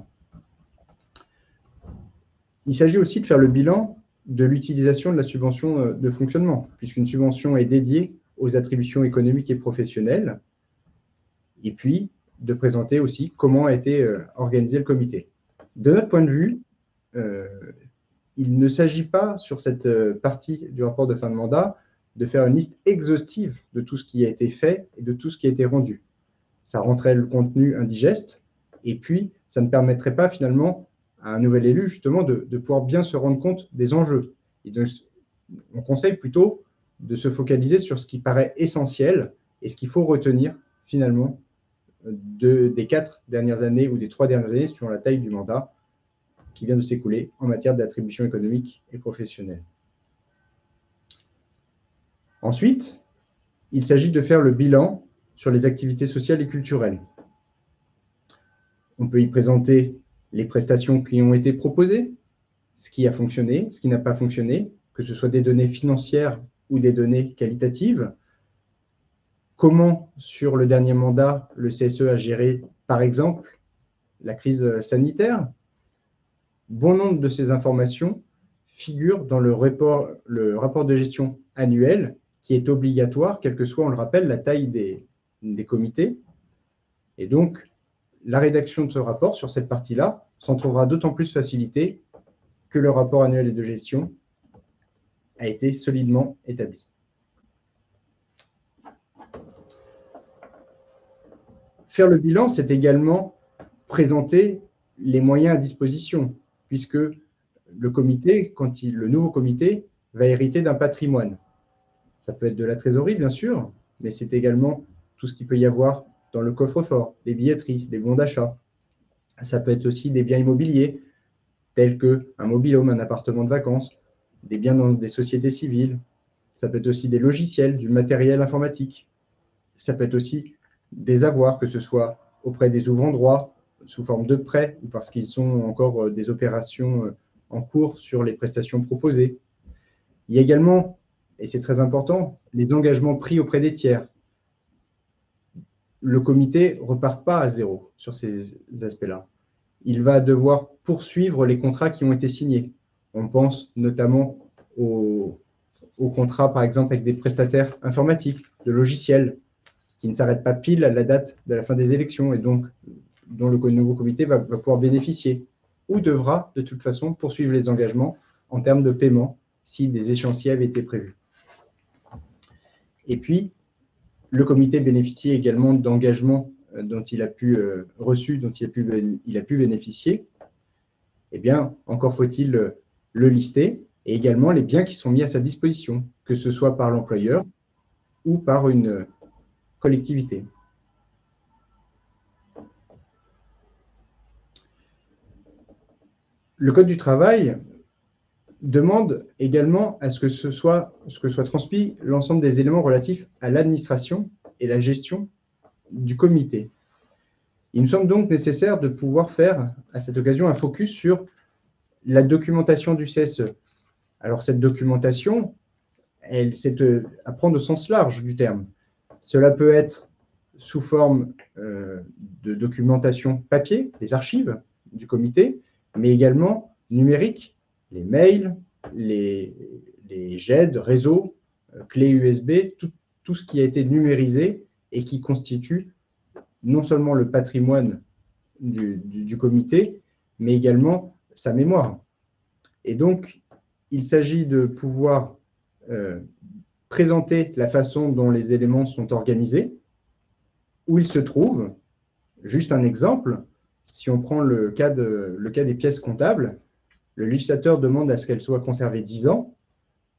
Il s'agit aussi de faire le bilan de l'utilisation de la subvention de fonctionnement, puisqu'une subvention est dédiée aux attributions économiques et professionnelles, et puis de présenter aussi comment a été organisé le comité. De notre point de vue, il ne s'agit pas, sur cette partie du rapport de fin de mandat, de faire une liste exhaustive de tout ce qui a été fait et de tout ce qui a été rendu. Ça rendrait le contenu indigeste, et puis ça ne permettrait pas finalement, de à un nouvel élu, justement, de pouvoir bien se rendre compte des enjeux. Et donc, on conseille plutôt de se focaliser sur ce qui paraît essentiel et ce qu'il faut retenir, finalement, des 4 dernières années ou des 3 dernières années, sur la taille du mandat qui vient de s'écouler en matière d'attribution économique et professionnelle. Ensuite, il s'agit de faire le bilan sur les activités sociales et culturelles. On peut y présenter les prestations qui ont été proposées, ce qui a fonctionné, ce qui n'a pas fonctionné, que ce soit des données financières ou des données qualitatives. Comment, sur le dernier mandat, le CSE a géré, par exemple, la crise sanitaire. Bon nombre de ces informations figurent dans le rapport de gestion annuel, qui est obligatoire, quelle que soit, on le rappelle, la taille des comités. Et donc, la rédaction de ce rapport sur cette partie-là s'en trouvera d'autant plus facilitée que le rapport annuel de gestion a été solidement établi. Faire le bilan, c'est également présenter les moyens à disposition, puisque le comité, le nouveau comité, va hériter d'un patrimoine. Ça peut être de la trésorerie, bien sûr, mais c'est également tout ce qu'il peut y avoir dans le coffre-fort, les billetteries, les bons d'achat. Ça peut être aussi des biens immobiliers, tels qu'un mobil-home, un appartement de vacances, des biens dans des sociétés civiles. Ça peut être aussi des logiciels, du matériel informatique. Ça peut être aussi des avoirs, que ce soit auprès des ouvrants droit, sous forme de prêts, ou parce qu'ils sont encore des opérations en cours sur les prestations proposées. Il y a également, et c'est très important, les engagements pris auprès des tiers. Le comité ne repart pas à zéro sur ces aspects-là. Il va devoir poursuivre les contrats qui ont été signés. On pense notamment aux contrats, par exemple, avec des prestataires informatiques, de logiciels, qui ne s'arrêtent pas pile à la date de la fin des élections et donc dont le nouveau comité va pouvoir bénéficier, ou devra de toute façon poursuivre les engagements en termes de paiement si des échéanciers avaient été prévus. Et puis, le comité bénéficie également d'engagements dont il a pu bénéficier. Eh bien, encore faut-il le lister, et également les biens qui sont mis à sa disposition, que ce soit par l'employeur ou par une collectivité. Le Code du travail demande également à ce que soit transmis l'ensemble des éléments relatifs à l'administration et la gestion du comité. Il nous semble donc nécessaire de pouvoir faire à cette occasion un focus sur la documentation du CSE. Alors cette documentation, c'est à prendre au sens large du terme. Cela peut être sous forme de documentation papier, les archives du comité, mais également numérique, les mails, les GED, réseaux, clés USB, tout ce qui a été numérisé et qui constitue non seulement le patrimoine du comité, mais également sa mémoire. Et donc, il s'agit de pouvoir présenter la façon dont les éléments sont organisés, où ils se trouvent. Juste un exemple, si on prend le cas des pièces comptables, le législateur demande à ce qu'elles soient conservées 10 ans.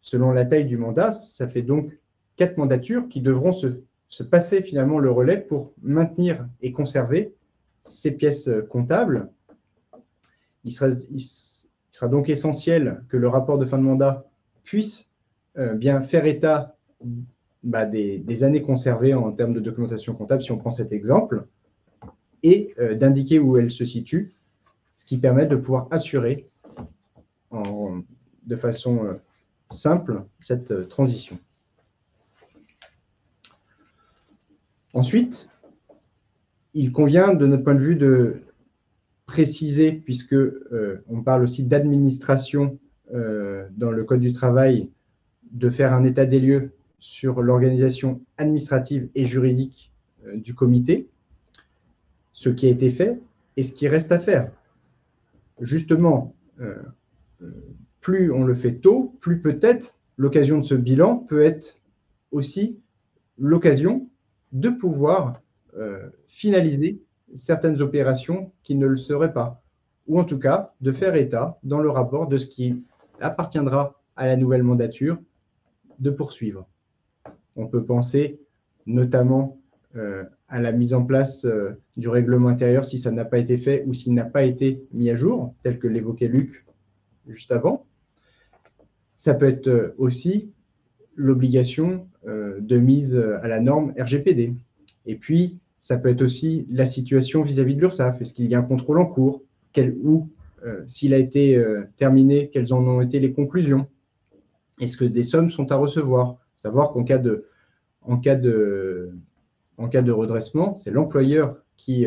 Selon la taille du mandat, ça fait donc 4 mandatures qui devront se passer finalement le relais pour maintenir et conserver ces pièces comptables. Il sera donc essentiel que le rapport de fin de mandat puisse bien faire état des années conservées en termes de documentation comptable, si on prend cet exemple, et d'indiquer où elles se situent, ce qui permet de pouvoir assurer de façon simple cette transition. Ensuite, il convient, de notre point de vue, de préciser, puisque on parle aussi d'administration dans le Code du travail, de faire un état des lieux sur l'organisation administrative et juridique du comité, ce qui a été fait et ce qui reste à faire. Justement, plus on le fait tôt, plus peut-être l'occasion de ce bilan peut être aussi l'occasion de pouvoir finaliser certaines opérations qui ne le seraient pas, ou en tout cas de faire état dans le rapport de ce qui appartiendra à la nouvelle mandature de poursuivre. On peut penser notamment à la mise en place du règlement intérieur si ça n'a pas été fait ou s'il n'a pas été mis à jour, tel que l'évoquait Luc juste avant. Ça peut être aussi l'obligation de mise à la norme RGPD. Et puis, ça peut être aussi la situation vis-à-vis de l'URSSAF. Est-ce qu'il y a un contrôle en cours? S'il a été terminé, quelles en ont été les conclusions? Est-ce que des sommes sont à recevoir? Savoir qu'en cas de redressement, c'est l'employeur qui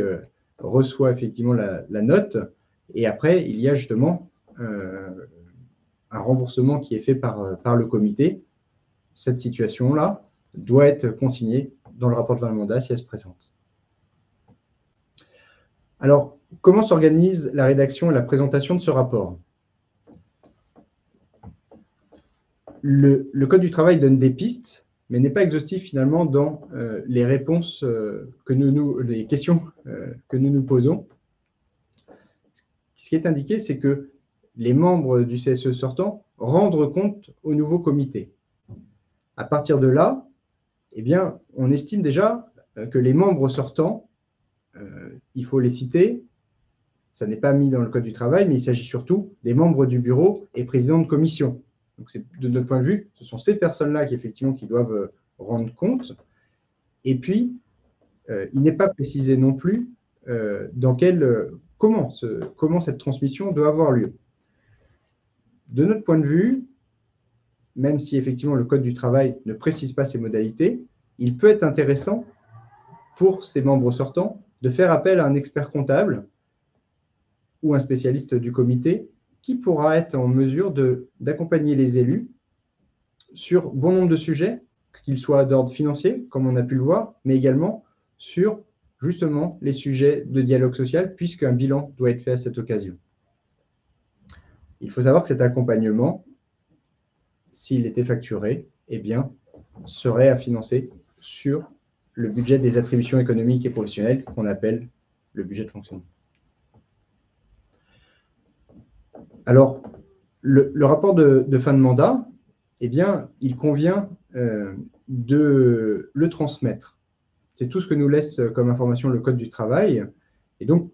reçoit effectivement la note. Et après, il y a justement un remboursement qui est fait par le comité. Cette situation-là doit être consignée dans le rapport de fin de mandat si elle se présente. Alors, comment s'organise la rédaction et la présentation de ce rapport? Le Code du travail donne des pistes, mais n'est pas exhaustif finalement dans les réponses les questions que nous nous posons. Ce qui est indiqué, c'est que les membres du CSE sortant rendent compte au nouveau comité. À partir de là, eh bien, on estime déjà que les membres sortants, il faut les citer, ça n'est pas mis dans le Code du travail, mais il s'agit surtout des membres du bureau et présidents de commission. Donc, de notre point de vue, ce sont ces personnes-là qui doivent rendre compte. Et puis, il n'est pas précisé non plus comment cette transmission doit avoir lieu. De notre point de vue, même si effectivement le Code du travail ne précise pas ces modalités, il peut être intéressant pour ces membres sortants de faire appel à un expert comptable ou un spécialiste du comité qui pourra être en mesure d'accompagner les élus sur bon nombre de sujets, qu'ils soient d'ordre financier, comme on a pu le voir, mais également sur justement les sujets de dialogue social, puisqu'un bilan doit être fait à cette occasion. Il faut savoir que cet accompagnement, s'il était facturé, eh bien, serait à financer sur le budget des attributions économiques et professionnelles qu'on appelle le budget de fonctionnement. Alors, le rapport de fin de mandat, eh bien, il convient de le transmettre. C'est tout ce que nous laisse comme information le Code du travail. Et donc,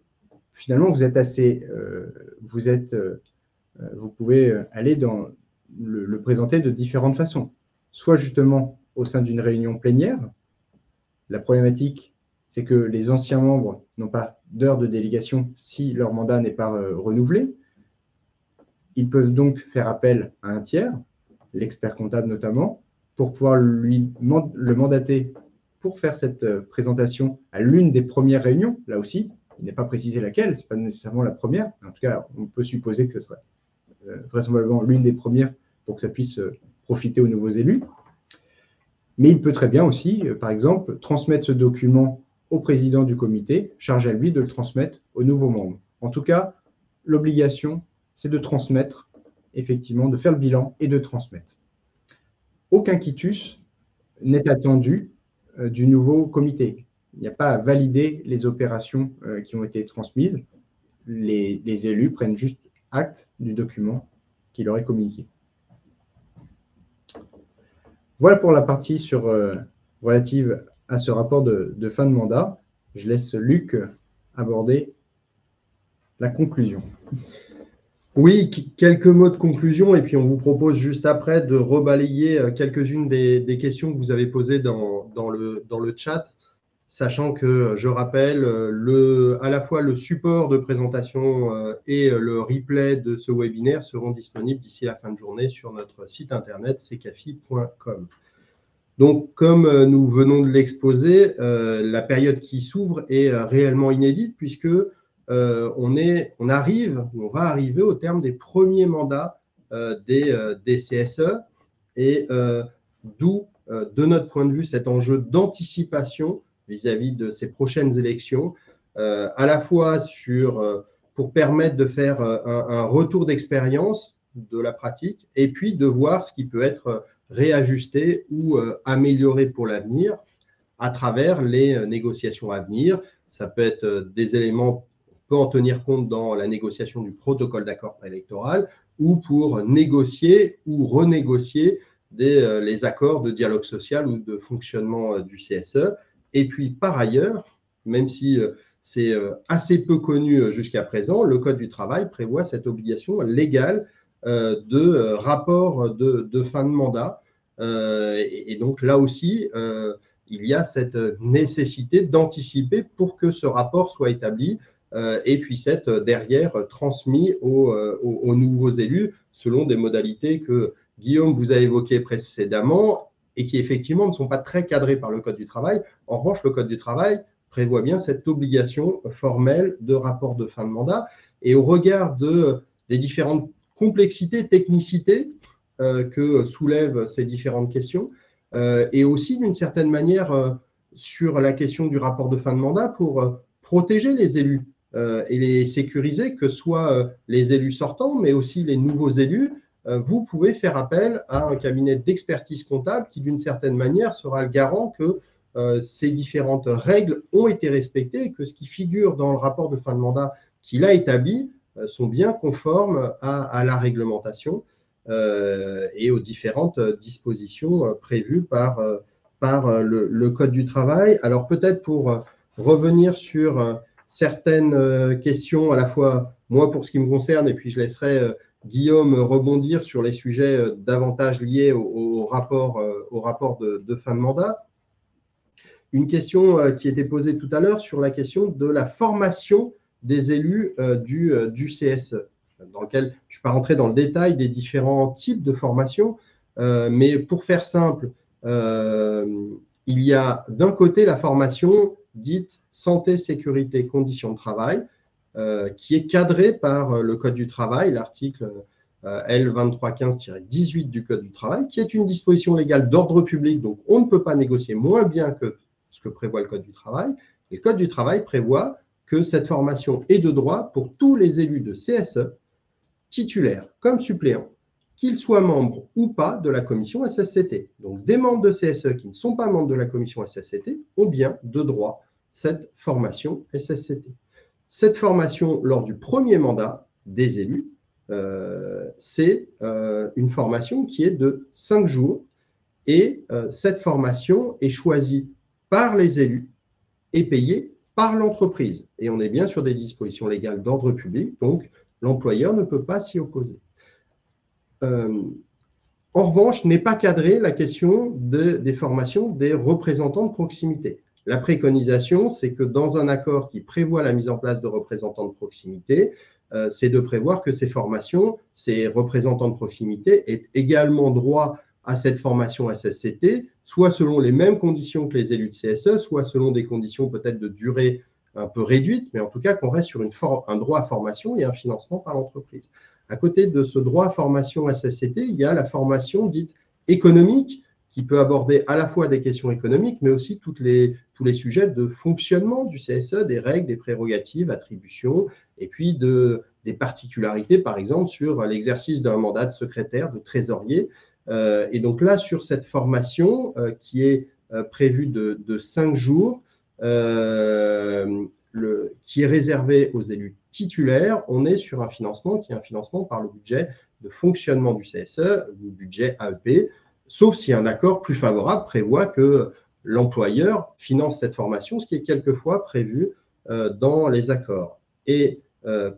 finalement, vous pouvez aller le présenter de différentes façons. Soit justement au sein d'une réunion plénière. La problématique, c'est que les anciens membres n'ont pas d'heure de délégation si leur mandat n'est pas renouvelé. Ils peuvent donc faire appel à un tiers, l'expert comptable notamment, pour pouvoir le mandater pour faire cette présentation à l'une des premières réunions. Là aussi, il n'est pas précisé laquelle, ce n'est pas nécessairement la première. En tout cas, on peut supposer que ce serait vraisemblablement l'une des premières pour que ça puisse profiter aux nouveaux élus. Mais il peut très bien aussi, par exemple, transmettre ce document au président du comité, charge à lui de le transmettre aux nouveaux membres. En tout cas, l'obligation, c'est de transmettre, effectivement, de faire le bilan et de transmettre. Aucun quitus n'est attendu du nouveau comité. Il n'y a pas à valider les opérations qui ont été transmises. Les élus prennent juste acte du document qui leur est communiqué. Voilà pour la partie relative à ce rapport de fin de mandat. Je laisse Luc aborder la conclusion. Oui, quelques mots de conclusion, et puis on vous propose juste après de rebalayer quelques-unes des questions que vous avez posées dans le chat, sachant que, je rappelle, à la fois le support de présentation et le replay de ce webinaire seront disponibles d'ici la fin de journée sur notre site internet ccafi.com. Donc, comme nous venons de l'exposer, la période qui s'ouvre est réellement inédite puisque on va arriver au terme des premiers mandats des CSE et d'où, de notre point de vue, cet enjeu d'anticipation vis-à-vis de ces prochaines élections, à la fois pour permettre de faire un retour d'expérience de la pratique et puis de voir ce qui peut être réajusté ou amélioré pour l'avenir à travers les négociations à venir. Ça peut être des éléments peut en tenir compte dans la négociation du protocole d'accord préélectoral ou pour négocier ou renégocier les accords de dialogue social ou de fonctionnement du CSE. Et puis, par ailleurs, même si c'est assez peu connu jusqu'à présent, le Code du travail prévoit cette obligation légale de rapport de fin de mandat. Et donc, là aussi, il y a cette nécessité d'anticiper pour que ce rapport soit établi et puisse être derrière transmis aux nouveaux élus selon des modalités que Guillaume vous a évoquées précédemment et qui effectivement ne sont pas très cadrées par le Code du travail. En revanche, le Code du travail prévoit bien cette obligation formelle de rapport de fin de mandat. Et au regard des différentes complexités, technicités que soulèvent ces différentes questions, et aussi d'une certaine manière sur la question du rapport de fin de mandat pour protéger les élus et les sécuriser, que ce soit les élus sortants, mais aussi les nouveaux élus. Vous pouvez faire appel à un cabinet d'expertise comptable qui, d'une certaine manière, sera le garant que ces différentes règles ont été respectées et que ce qui figure dans le rapport de fin de mandat qu'il a établi sont bien conformes à la réglementation et aux différentes dispositions prévues par le Code du travail. Alors peut-être pour revenir sur certaines questions, à la fois moi pour ce qui me concerne, et puis je laisserai Guillaume rebondir sur les sujets davantage liés au rapport de fin de mandat. Une question qui était posée tout à l'heure sur la question de la formation des élus du CSE, dans lequel je ne vais pas rentrer dans le détail des différents types de formation, mais pour faire simple, il y a d'un côté la formation dite santé, sécurité, conditions de travail, qui est cadrée par le Code du travail, l'article L2315-18 du Code du travail, qui est une disposition légale d'ordre public, donc on ne peut pas négocier moins bien que ce que prévoit le Code du travail. Et le Code du travail prévoit que cette formation est de droit pour tous les élus de CSE, titulaires comme suppléants, qu'ils soient membres ou pas de la commission SSCT. Donc, des membres de CSE qui ne sont pas membres de la commission SSCT ont bien de droit cette formation SSCT. Cette formation, lors du premier mandat des élus, c'est une formation qui est de 5 jours et cette formation est choisie par les élus et payée par l'entreprise. Et on est bien sur des dispositions légales d'ordre public, donc l'employeur ne peut pas s'y opposer. En revanche, n'est pas cadrée la question des formations des représentants de proximité. La préconisation, c'est que dans un accord qui prévoit la mise en place de représentants de proximité, c'est de prévoir que ces formations, ces représentants de proximité aient également droit à cette formation SSCT, soit selon les mêmes conditions que les élus de CSE, soit selon des conditions peut-être de durée un peu réduite, mais en tout cas qu'on reste sur un droit à formation et un financement par l'entreprise. À côté de ce droit à formation SSCT, il y a la formation dite économique, qui peut aborder à la fois des questions économiques, mais aussi tous les sujets de fonctionnement du CSE, des règles, des prérogatives, attributions, et puis des particularités, par exemple, sur l'exercice d'un mandat de secrétaire, de trésorier. Et donc là, sur cette formation qui est prévue de 5 jours, qui est réservée aux élus titulaires, on est sur un financement qui est un financement par le budget de fonctionnement du CSE, le budget AEP, sauf si un accord plus favorable prévoit que l'employeur finance cette formation, ce qui est quelquefois prévu dans les accords. Et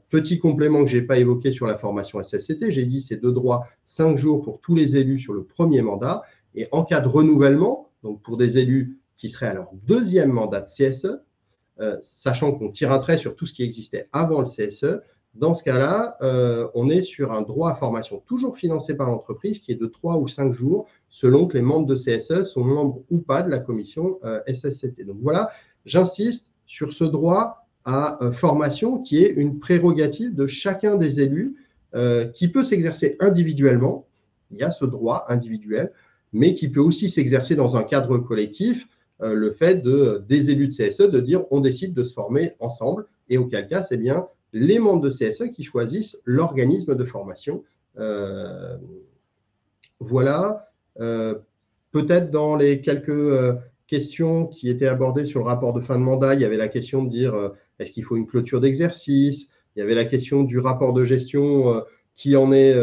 petit complément que je n'ai pas évoqué sur la formation SSCT, j'ai dit c'est de droit 5 jours pour tous les élus sur le premier mandat, et en cas de renouvellement, donc pour des élus qui seraient à leur deuxième mandat de CSE, sachant qu'on tire un trait sur tout ce qui existait avant le CSE, dans ce cas-là, on est sur un droit à formation toujours financé par l'entreprise qui est de 3 ou 5 jours selon que les membres de CSE sont membres ou pas de la commission SSCT. Donc voilà, j'insiste sur ce droit à formation qui est une prérogative de chacun des élus qui peut s'exercer individuellement, il y a ce droit individuel, mais qui peut aussi s'exercer dans un cadre collectif, le fait des élus de CSE de dire on décide de se former ensemble, et auquel cas c'est bien les membres de CSE qui choisissent l'organisme de formation. Voilà. Peut-être dans les quelques questions qui étaient abordées sur le rapport de fin de mandat, il y avait la question de dire est-ce qu'il faut une clôture d'exercice? Il y avait la question du rapport de gestion, qui en est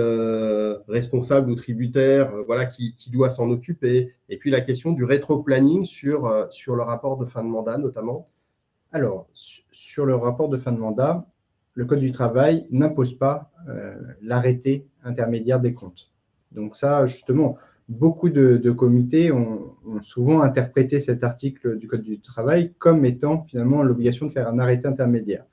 responsable ou tributaire, voilà, qui doit s'en occuper. Et puis la question du rétro-planning sur le rapport de fin de mandat notamment. Alors, sur le rapport de fin de mandat, le Code du travail n'impose pas l'arrêté intermédiaire des comptes. Donc ça, justement, beaucoup de comités ont souvent interprété cet article du Code du travail comme étant finalement l'obligation de faire un arrêté intermédiaire.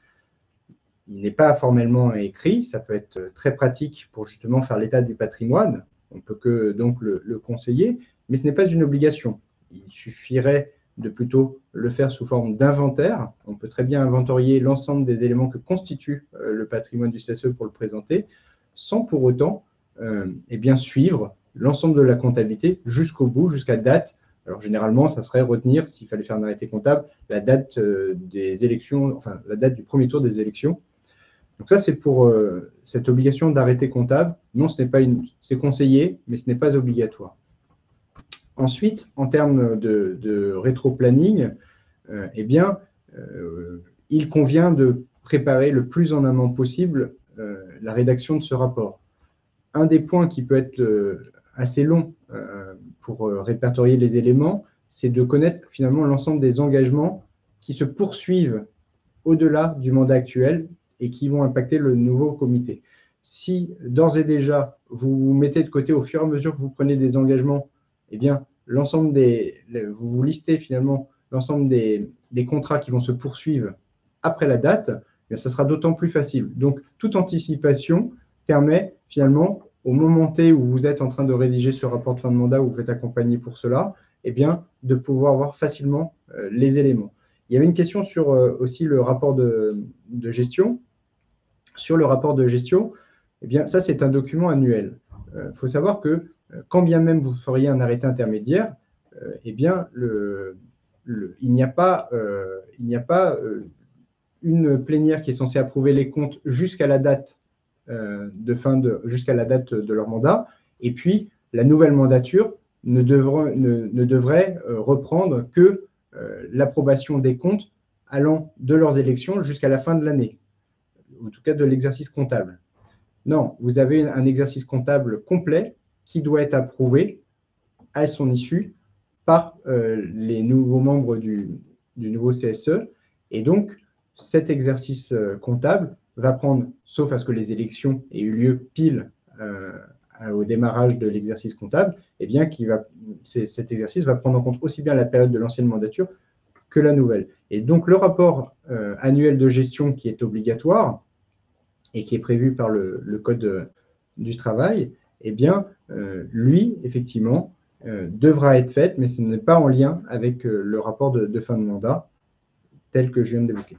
Il n'est pas formellement écrit, ça peut être très pratique pour justement faire l'état du patrimoine, on ne peut que donc le conseiller, mais ce n'est pas une obligation. Il suffirait de plutôt le faire sous forme d'inventaire. On peut très bien inventorier l'ensemble des éléments que constitue le patrimoine du CSE pour le présenter, sans pour autant eh bien, suivre l'ensemble de la comptabilité jusqu'au bout, jusqu'à date. Alors généralement, ça serait retenir, s'il fallait faire un arrêté comptable, la date des élections, enfin la date du premier tour des élections. Donc ça, c'est pour cette obligation d'arrêté comptable. Non, ce n'est pas c'est conseillé, mais ce n'est pas obligatoire. Ensuite, en termes de rétro-planning, eh bien, il convient de préparer le plus en amont possible la rédaction de ce rapport. Un des points qui peut être assez long pour répertorier les éléments, c'est de connaître finalement l'ensemble des engagements qui se poursuivent au-delà du mandat actuel et qui vont impacter le nouveau comité. Si d'ores et déjà, vous mettez de côté au fur et à mesure que vous prenez des engagements, eh bien, vous listez finalement l'ensemble des contrats qui vont se poursuivre après la date, eh bien, ça sera d'autant plus facile. Donc, toute anticipation permet finalement, au moment T où vous êtes en train de rédiger ce rapport de fin de mandat, où vous êtes accompagné pour cela, eh bien, de pouvoir voir facilement les éléments. Il y avait une question sur aussi le rapport de gestion. Sur le rapport de gestion, eh bien, ça, c'est un document annuel. Il faut savoir que quand bien même vous feriez un arrêté intermédiaire, eh bien, il n'y a pas une plénière qui est censée approuver les comptes jusqu'à la date jusqu'à la date de leur mandat, et puis la nouvelle mandature ne devrait reprendre que l'approbation des comptes allant de leurs élections jusqu'à la fin de l'année, ou en tout cas de l'exercice comptable. Non, vous avez un exercice comptable complet qui doit être approuvé à son issue par les nouveaux membres du nouveau CSE. Et donc, cet exercice comptable va prendre, sauf à ce que les élections aient eu lieu pile au démarrage de l'exercice comptable, eh bien, cet exercice va prendre en compte aussi bien la période de l'ancienne mandature que la nouvelle. Et donc, le rapport annuel de gestion qui est obligatoire et qui est prévu par le Code du travail, eh bien, lui, effectivement, devra être fait, mais ce n'est pas en lien avec le rapport de fin de mandat tel que je viens d'évoquer.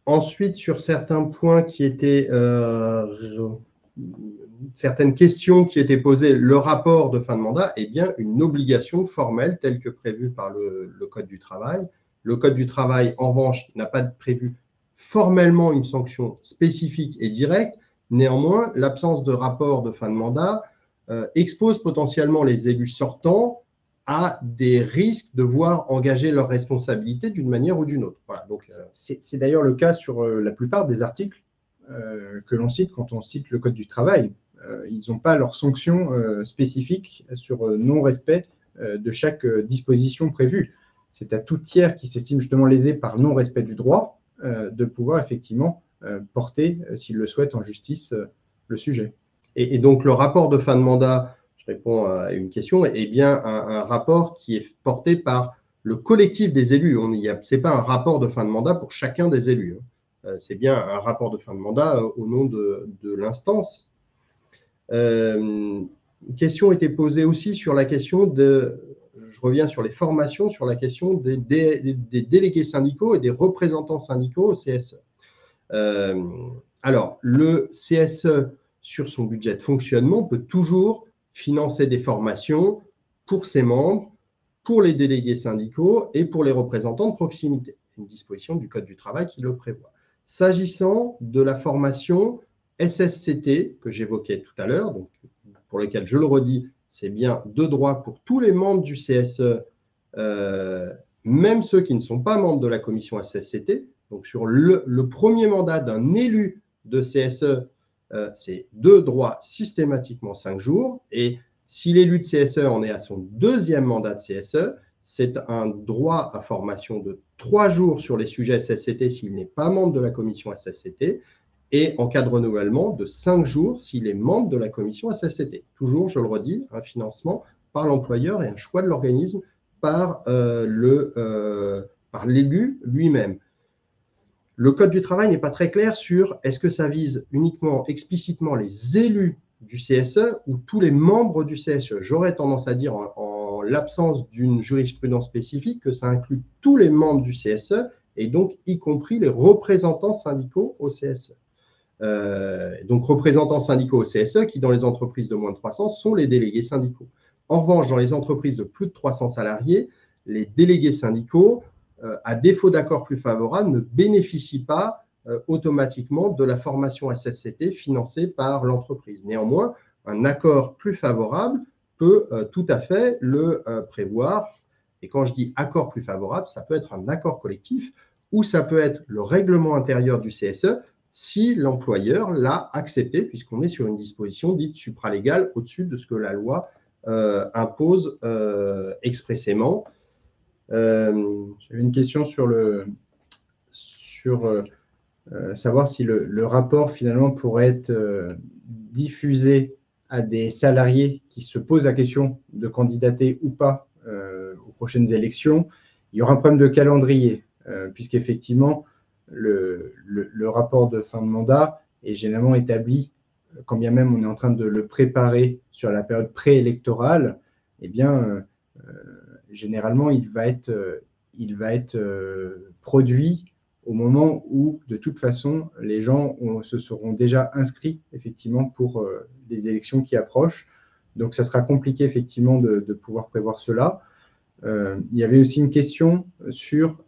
Ensuite, sur certains points qui étaient certaines questions qui étaient posées, le rapport de fin de mandat est bien une obligation formelle telle que prévue par le Code du travail. Le Code du travail, en revanche, n'a pas prévu formellement une sanction spécifique et directe. Néanmoins, l'absence de rapport de fin de mandat expose potentiellement les élus sortants à des risques de voir engager leurs responsabilités d'une manière ou d'une autre. Voilà, donc, c'est d'ailleurs le cas sur la plupart des articles que l'on cite quand on cite le Code du travail. Ils n'ont pas leur sanction spécifique sur non-respect de chaque disposition prévue. C'est à tout tiers qui s'estime justement lésé par non-respect du droit de pouvoir effectivement porter, s'il le souhaite, en justice le sujet. Et donc, le rapport de fin de mandat, je réponds à une question, est bien un rapport qui est porté par le collectif des élus. Ce n'est pas un rapport de fin de mandat pour chacun des élus. C'est bien un rapport de fin de mandat au nom de l'instance. Une question était posée aussi sur la question je reviens sur les formations, sur la question des délégués syndicaux et des représentants syndicaux au CSE. Alors, le CSE, sur son budget de fonctionnement, peut toujours financer des formations pour ses membres, pour les délégués syndicaux et pour les représentants de proximité. C'est une disposition du Code du travail qui le prévoit. S'agissant de la formation SSCT que j'évoquais tout à l'heure, donc pour lequel, je le redis, c'est bien de droit pour tous les membres du CSE même ceux qui ne sont pas membres de la commission HCCT. Donc, sur le premier mandat d'un élu de CSE, c'est de droit systématiquement 5 jours. Et si l'élu de CSE en est à son deuxième mandat de CSE, c'est un droit à formation de 3 jours sur les sujets SSCT s'il n'est pas membre de la commission SSCT, et en cas de renouvellement de 5 jours s'il est membre de la commission SSCT. Toujours, je le redis, un financement par l'employeur et un choix de l'organisme par l'élu lui-même. Le Code du travail n'est pas très clair sur est-ce que ça vise uniquement, explicitement les élus du CSE ou tous les membres du CSE. J'aurais tendance à dire, en l'absence d'une jurisprudence spécifique, que ça inclut tous les membres du CSE et donc y compris les représentants syndicaux au CSE. Donc, représentants syndicaux au CSE qui, dans les entreprises de moins de 300, sont les délégués syndicaux. En revanche, dans les entreprises de plus de 300 salariés, les délégués syndicaux, à défaut d'accord plus favorable, ne bénéficient pas automatiquement de la formation SSCT financée par l'entreprise. Néanmoins, un accord plus favorable peut tout à fait le prévoir. Et quand je dis accord plus favorable, ça peut être un accord collectif ou ça peut être le règlement intérieur du CSE si l'employeur l'a accepté, puisqu'on est sur une disposition dite supralégale au-dessus de ce que la loi impose expressément. J'avais une question sur savoir si le rapport finalement pourrait être diffusé à des salariés qui se posent la question de candidater ou pas aux prochaines élections. Il y aura un problème de calendrier, puisqu'effectivement, le rapport de fin de mandat est généralement établi, quand bien même on est en train de le préparer sur la période préélectorale, eh bien, généralement, il va être produit au moment où, de toute façon, les gens se seront déjà inscrits effectivement pour les élections qui approchent. Donc, ça sera compliqué effectivement de pouvoir prévoir cela. Il y avait aussi une question sur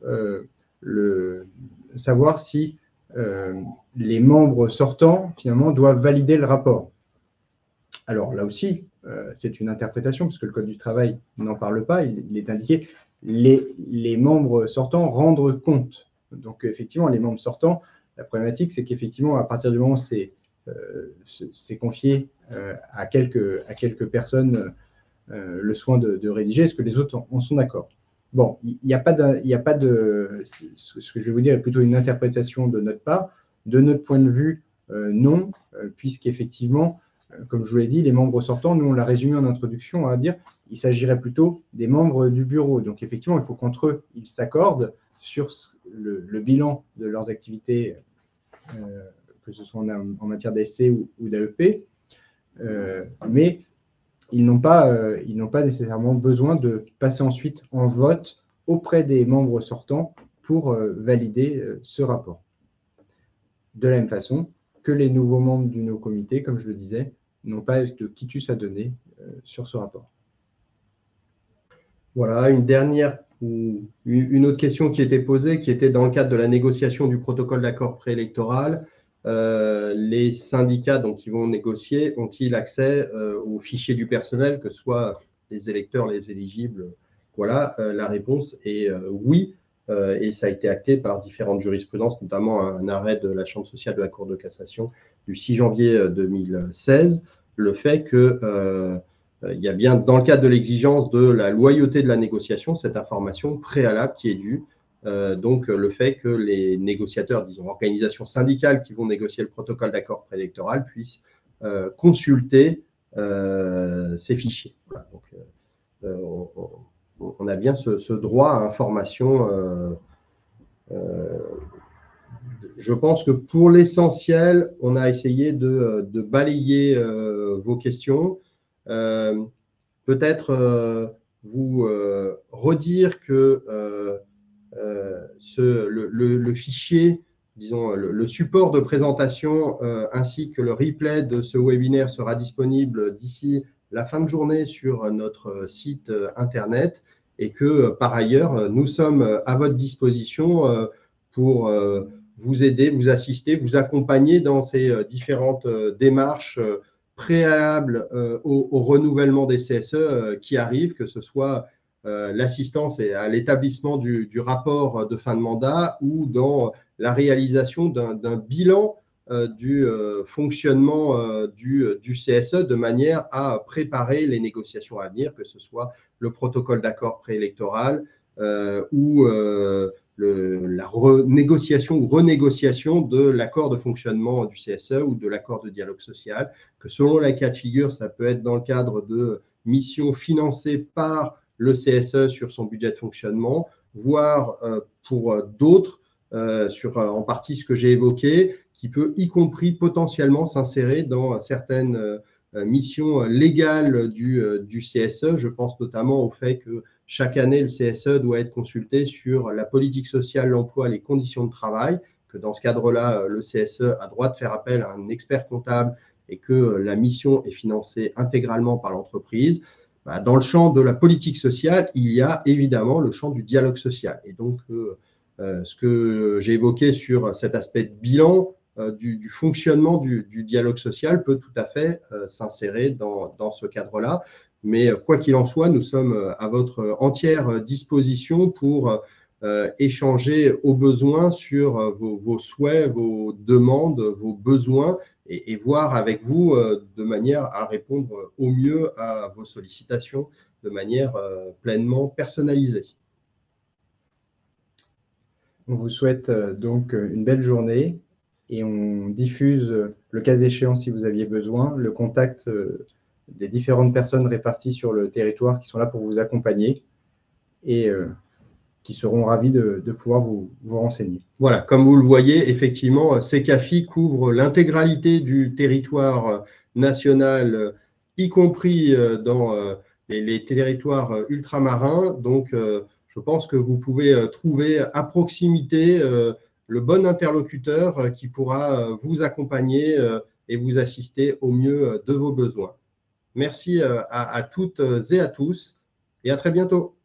savoir si les membres sortants, finalement, doivent valider le rapport. Alors, là aussi, c'est une interprétation, parce que le Code du travail n'en parle pas. Il est indiqué les membres sortants rendre compte. Donc, effectivement, les membres sortants, la problématique, c'est qu'effectivement, à partir du moment où c'est confié à quelques personnes le soin de rédiger, est-ce que les autres en sont d'accord? Bon, il n'y a pas de. Ce que je vais vous dire est plutôt une interprétation de notre part. De notre point de vue, non, puisqu'effectivement, comme je vous l'ai dit, les membres sortants, nous, on l'a résumé en introduction à dire qu'il s'agirait plutôt des membres du bureau. Donc, effectivement, il faut qu'entre eux, ils s'accordent sur le bilan de leurs activités, que ce soit en matière d'ASC ou d'AEP, mais ils n'ont pas nécessairement besoin de passer ensuite en vote auprès des membres sortants pour valider ce rapport. De la même façon que les nouveaux membres du nouveau comité, comme je le disais, n'ont pas de quitus à donner sur ce rapport. Voilà, une autre question qui était posée, qui était dans le cadre de la négociation du protocole d'accord préélectoral. Les syndicats donc, qui vont négocier ont-ils accès aux fichiers du personnel, que ce soit les électeurs, les éligibles? Voilà, la réponse est oui, et ça a été acté par différentes jurisprudences, notamment un arrêt de la Chambre sociale de la Cour de cassation du 6 janvier 2016, le fait que il y a bien, dans le cadre de l'exigence de la loyauté de la négociation, cette information préalable qui est due. Donc, le fait que les négociateurs, disons, organisations syndicales qui vont négocier le protocole d'accord préélectoral puissent consulter ces fichiers. Voilà, donc, on a bien ce droit à information. Je pense que pour l'essentiel, on a essayé de balayer vos questions. Peut-être vous redire que le fichier, disons, le support de présentation ainsi que le replay de ce webinaire sera disponible d'ici la fin de journée sur notre site internet et que par ailleurs, nous sommes à votre disposition pour vous aider, vous assister, vous accompagner dans ces différentes démarches préalables au renouvellement des CSE qui arrivent, que ce soit l'assistance à l'établissement du rapport de fin de mandat ou dans la réalisation d'un bilan du fonctionnement du CSE de manière à préparer les négociations à venir, que ce soit le protocole d'accord préélectoral ou la négociation ou renégociation de l'accord de fonctionnement du CSE ou de l'accord de dialogue social, que selon les cas de figure, ça peut être dans le cadre de missions financées par le CSE sur son budget de fonctionnement, voire pour d'autres, sur en partie ce que j'ai évoqué, qui peut y compris potentiellement s'insérer dans certaines missions légales du CSE. Je pense notamment au fait que chaque année, le CSE doit être consulté sur la politique sociale, l'emploi, les conditions de travail, que dans ce cadre-là, le CSE a droit de faire appel à un expert comptable et que la mission est financée intégralement par l'entreprise. Dans le champ de la politique sociale, il y a évidemment le champ du dialogue social. Et donc, ce que j'ai évoqué sur cet aspect de bilan du fonctionnement du dialogue social peut tout à fait s'insérer dans ce cadre-là. Mais quoi qu'il en soit, nous sommes à votre entière disposition pour échanger au besoin sur vos souhaits, vos demandes, vos besoins et voir avec vous de manière à répondre au mieux à vos sollicitations de manière pleinement personnalisée. On vous souhaite donc une belle journée et on diffuse, le cas échéant, si vous aviez besoin, le contact des différentes personnes réparties sur le territoire qui sont là pour vous accompagner et qui seront ravis de pouvoir vous renseigner. Voilà, comme vous le voyez, effectivement, Secafi couvre l'intégralité du territoire national, y compris dans les territoires ultramarins. Donc, je pense que vous pouvez trouver à proximité le bon interlocuteur qui pourra vous accompagner et vous assister au mieux de vos besoins. Merci à toutes et à tous et à très bientôt.